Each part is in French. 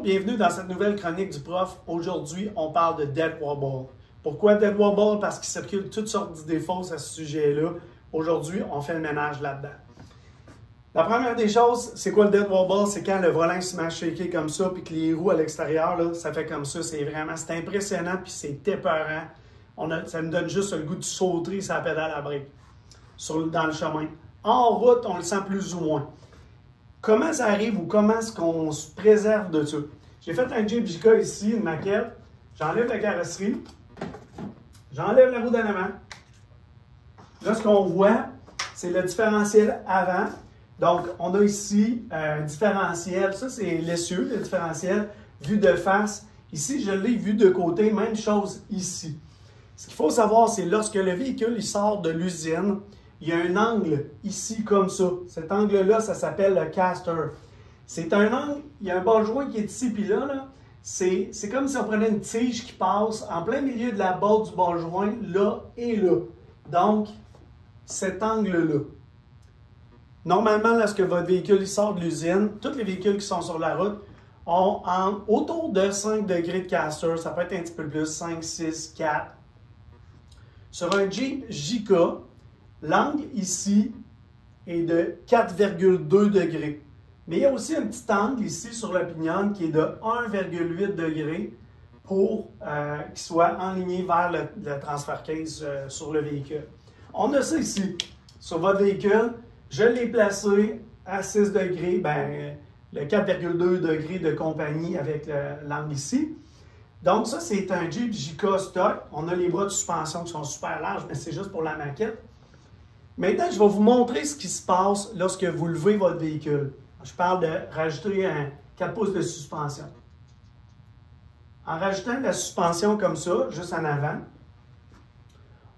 Bonjour, bienvenue dans cette nouvelle chronique du prof. Aujourd'hui, on parle de dead wobble. Pourquoi dead wobble? Parce qu'il circule toutes sortes d'idées fausses à ce sujet-là. Aujourd'hui, on fait le ménage là-dedans. La première des choses, c'est quoi le dead wobble? C'est quand le volant se met à shaker comme ça, puis que les roues à l'extérieur, là, ça fait comme ça. C'est impressionnant, puis c'est épeurant. Ça nous donne juste le goût de sauter sur la pédale à brique dans le chemin. En route, on le sent plus ou moins. Comment ça arrive ou comment est-ce qu'on se préserve de ça? J'ai fait un Jeep JK ici, une maquette. J'enlève la carrosserie. J'enlève la roue d'en avant. Là, ce qu'on voit, c'est le différentiel avant. Donc, on a ici un différentiel. Ça, c'est l'essieu, le différentiel, vu de face. Ici, je l'ai vu de côté. Même chose ici. Ce qu'il faut savoir, c'est lorsque le véhicule il sort de l'usine, il y a un angle ici comme ça. Cet angle-là, ça s'appelle le caster. C'est un angle, il y a un bas joint qui est ici, puis là c'est comme si on prenait une tige qui passe en plein milieu de la botte du bas joint, là et là. Donc, cet angle-là. Normalement, lorsque votre véhicule il sort de l'usine, tous les véhicules qui sont sur la route ont autour de 5 degrés de caster. Ça peut être un petit peu plus, 5, 6, 4. Sur un Jeep JK, l'angle ici est de 4,2 degrés. Mais il y a aussi un petit angle ici sur le pignon qui est de 1,8 degrés pour qu'il soit enligné vers le transfert case sur le véhicule. On a ça ici. Sur votre véhicule, je l'ai placé à 6 degrés, le 4,2 degrés de compagnie avec l'angle ici. Donc ça, c'est un Jeep JK stock. On a les bras de suspension qui sont super larges, mais c'est juste pour la maquette. Maintenant, je vais vous montrer ce qui se passe lorsque vous levez votre véhicule. Je parle de rajouter un 4 pouces de suspension. En rajoutant de la suspension comme ça, juste en avant,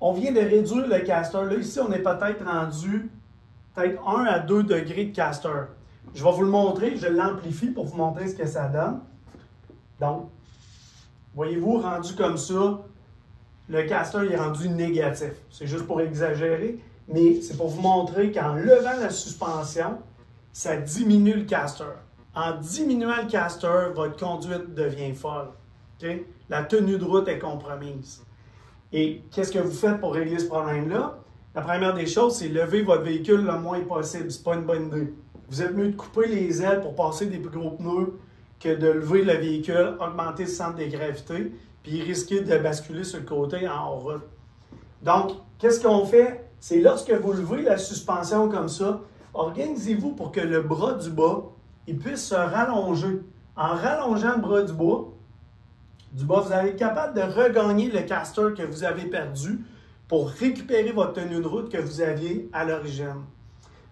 on vient de réduire le caster. Là, ici, on est peut-être rendu 1 à 2 degrés de caster. Je vais vous le montrer, je l'amplifie pour vous montrer ce que ça donne. Donc, voyez-vous, rendu comme ça, le caster est rendu négatif. C'est juste pour exagérer. Mais c'est pour vous montrer qu'en levant la suspension, ça diminue le caster. En diminuant le caster, votre conduite devient folle. Okay? La tenue de route est compromise. Et qu'est-ce que vous faites pour régler ce problème-là? La première des choses, c'est lever votre véhicule le moins possible. Ce n'est pas une bonne idée. Vous êtes mieux de couper les ailes pour passer des plus gros pneus que de lever le véhicule, augmenter le centre de gravité, puis risquer de basculer sur le côté en route. Donc, qu'est-ce qu'on fait? C'est lorsque vous levez la suspension comme ça, organisez-vous pour que le bras du bas il puisse se rallonger. En rallongeant le bras du bas, vous allez être capable de regagner le caster que vous avez perdu pour récupérer votre tenue de route que vous aviez à l'origine.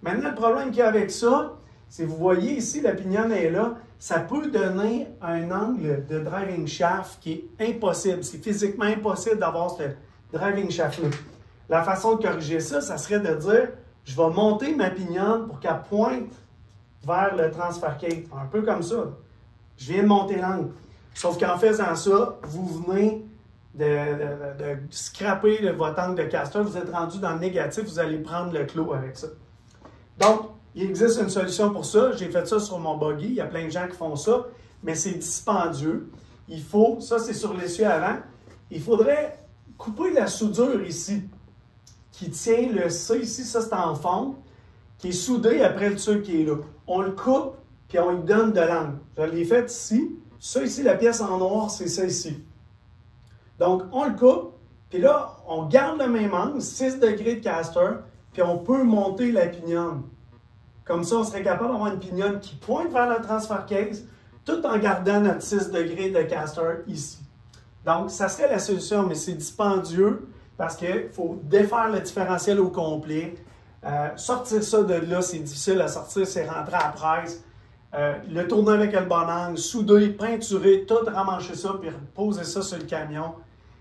Maintenant, le problème qu'il y a avec ça, c'est vous voyez ici, la pignonne est là, ça peut donner un angle de driving shaft qui est impossible. C'est physiquement impossible d'avoir ce driving shaft-là. La façon de corriger ça, ça serait de dire, je vais monter ma pignonne pour qu'elle pointe vers le transfert case. Un peu comme ça. Je viens de monter l'angle. Sauf qu'en faisant ça, vous venez de scraper votre angle de caster. Vous êtes rendu dans le négatif, vous allez prendre le clou avec ça. Donc, il existe une solution pour ça. J'ai fait ça sur mon buggy. Il y a plein de gens qui font ça, mais c'est dispendieux. Ça c'est sur l'essieu avant. Il faudrait couper la soudure ici, qui tient le C ici, ça c'est en fonte, qui est soudé après le truc qui est là. On le coupe, puis on lui donne de l'angle. Je l'ai fait ici. Ça ici, la pièce en noir, c'est ça ici. Donc, on le coupe, puis là, on garde le même angle, 6 degrés de caster, puis on peut monter la pignonne. Comme ça, on serait capable d'avoir une pignonne qui pointe vers le transfert case, tout en gardant notre 6 degrés de caster ici. Donc, ça serait la solution, mais c'est dispendieux parce qu'il faut défaire le différentiel au complet. Sortir ça de là, c'est difficile à sortir, c'est rentrer à la presse. Le tourner avec le bon angle, souder, peinturer, tout ramancher ça, puis poser ça sur le camion.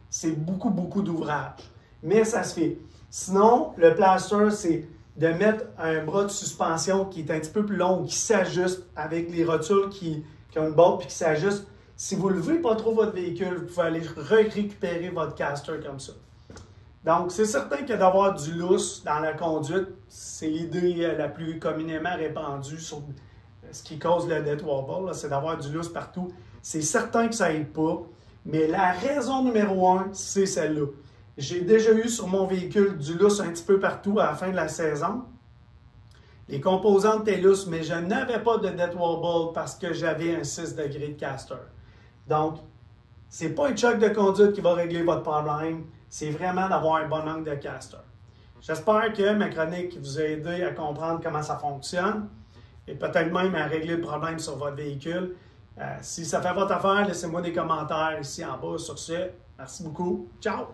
C'est beaucoup, beaucoup d'ouvrage. Mais ça se fait. Sinon, le plaster, c'est de mettre un bras de suspension qui est un petit peu plus long, qui s'ajuste avec les rotules qui ont une botte, puis qui s'ajuste. Si vous ne levez pas trop votre véhicule, vous pouvez aller récupérer votre caster comme ça. Donc, c'est certain que d'avoir du lousse dans la conduite, c'est l'idée la plus communément répandue ce qui cause le dead wobble, c'est d'avoir du lousse partout. C'est certain que ça n'aide pas, mais la raison numéro 1, c'est celle-là. J'ai déjà eu sur mon véhicule du lousse un petit peu partout à la fin de la saison. Les composantes étaient lousses, mais je n'avais pas de dead wobble parce que j'avais un 6 degrés de caster. Donc, ce n'est pas un choc de conduite qui va régler votre problème, c'est vraiment d'avoir un bon angle de caster. J'espère que ma chronique vous a aidé à comprendre comment ça fonctionne et peut-être même à régler le problème sur votre véhicule. Si ça fait votre affaire, laissez-moi des commentaires ici en bas sur ce. Merci beaucoup. Ciao!